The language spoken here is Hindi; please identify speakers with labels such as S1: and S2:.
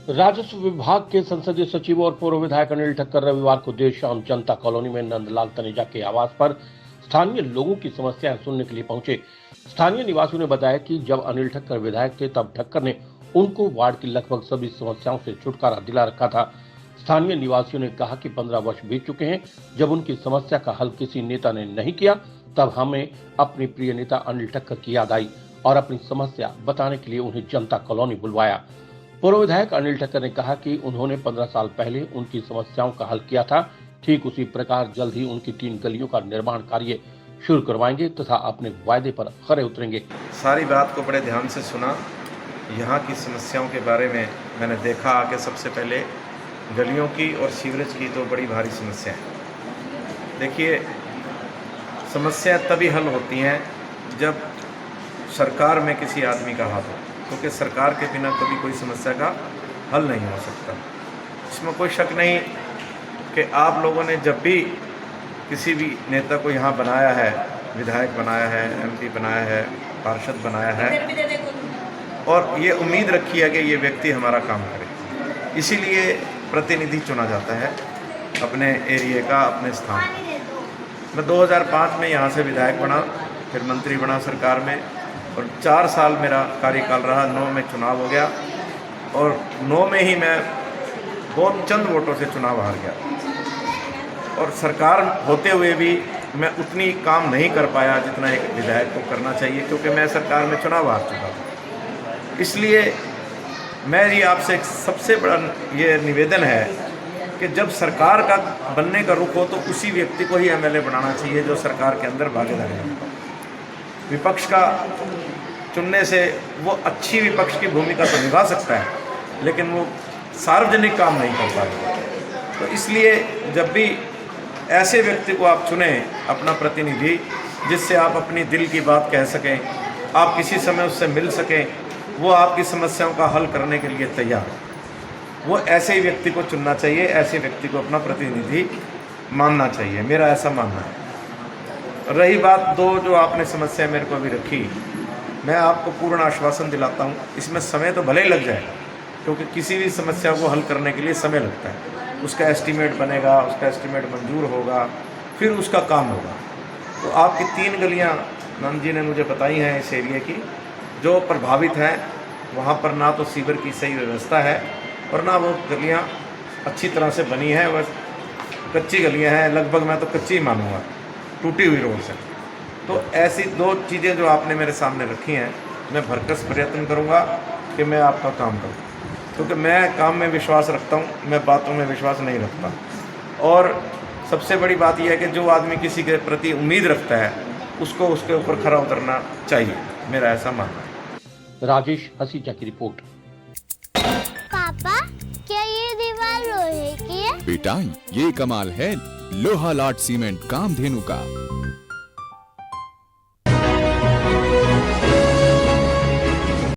S1: राजस्व विभाग के संसदीय सचिव और पूर्व विधायक अनिल ठक्कर रविवार को देर शाम जनता कॉलोनी में नंदलाल तनेजा के आवास पर स्थानीय लोगों की समस्याएं सुनने के लिए पहुंचे। स्थानीय निवासियों ने बताया कि जब अनिल ठक्कर विधायक थे तब ठक्कर ने उनको वार्ड की लगभग सभी समस्याओं से छुटकारा दिला रखा था। स्थानीय निवासियों ने कहा कि 15 वर्ष बीत चुके हैं। जब उनकी समस्या का हल किसी नेता ने नहीं किया तब हमें अपने प्रिय नेता अनिल ठक्कर की याद आई और अपनी समस्या बताने के लिए उन्हें जनता कॉलोनी बुलवाया। पूर्व विधायक अनिल ठक्कर ने कहा कि उन्होंने 15 साल पहले उनकी समस्याओं का हल किया था। ठीक उसी प्रकार जल्द ही उनकी 3 गलियों का निर्माण कार्य शुरू करवाएंगे तथा अपने वायदे पर खरे उतरेंगे।
S2: सारी बात को बड़े ध्यान से सुना। यहाँ की समस्याओं के बारे में मैंने देखा आके सबसे पहले गलियों की और सीवरेज की तो बड़ी भारी समस्या है। देखिए, समस्याएं तभी हल होती हैं जब सरकार में किसी आदमी का हाथ हो, क्योंकि सरकार के बिना कभी कोई समस्या का हल नहीं हो सकता। इसमें कोई शक नहीं कि आप लोगों ने जब भी किसी भी नेता को यहाँ बनाया है, विधायक बनाया है, एमपी बनाया है, पार्षद बनाया है और ये उम्मीद रखी है कि ये व्यक्ति हमारा काम करे, इसीलिए प्रतिनिधि चुना जाता है अपने एरिया का, अपने स्थान। मैं 2005 में यहाँ से विधायक बना, फिर मंत्री बना सरकार में और 4 साल मेरा कार्यकाल रहा। 9 में चुनाव हो गया और 9 में ही मैं बहुत चंद वोटों से चुनाव हार गया और सरकार होते हुए भी मैं उतनी काम नहीं कर पाया जितना एक विधायक को करना चाहिए, क्योंकि मैं सरकार में चुनाव हार चुका था। इसलिए मेरी आपसे एक सबसे बड़ा ये निवेदन है कि जब सरकार का बनने का रुख हो तो उसी व्यक्ति को ही एमएलए बनाना चाहिए जो सरकार के अंदर भागीदारी है। विपक्ष का चुनने से वो अच्छी विपक्ष की भूमिका तो निभा सकता है, लेकिन वो सार्वजनिक काम नहीं कर पाएगा। तो इसलिए जब भी ऐसे व्यक्ति को आप चुनें अपना प्रतिनिधि, जिससे आप अपनी दिल की बात कह सकें, आप किसी समय उससे मिल सकें, वो आपकी समस्याओं का हल करने के लिए तैयार हो, वो ऐसे ही व्यक्ति को चुनना चाहिए, ऐसे व्यक्ति को अपना प्रतिनिधि मानना चाहिए। मेरा ऐसा मानना है। रही बात 2 जो आपने समस्या मेरे को अभी रखी, मैं आपको पूर्ण आश्वासन दिलाता हूँ, इसमें समय तो भले ही लग जाएगा, क्योंकि किसी भी समस्या को हल करने के लिए समय लगता है। उसका एस्टीमेट बनेगा, उसका एस्टीमेट मंजूर होगा, फिर उसका काम होगा। तो आपकी 3 गलियाँ नंद जी ने मुझे बताई हैं इस एरिया की, जो प्रभावित हैं, वहाँ पर ना तो सीवर की सही व्यवस्था है और ना वो गलियाँ अच्छी तरह से बनी हैं, बस कच्ची गलियाँ हैं, लगभग मैं तो कच्ची ही मानूँगा, टूटी हुई रोड से। तो ऐसी 2 चीज़ें जो आपने मेरे सामने रखी हैं, मैं भरकस प्रयत्न करूँगा कि मैं आपका काम करूँ, क्योंकि मैं काम में विश्वास रखता हूँ, मैं बातों में विश्वास नहीं रखता। और सबसे बड़ी बात यह है कि जो आदमी किसी के प्रति उम्मीद रखता है उसको उसके ऊपर खरा उतरना चाहिए, मेरा ऐसा मानना है।
S1: राजेश हसीजा की रिपोर्ट।
S3: पापा, क्या ये दीवार लोहे की है?
S4: बेटा, ये कमाल है लोहा लाट सीमेंट कामधेनु का।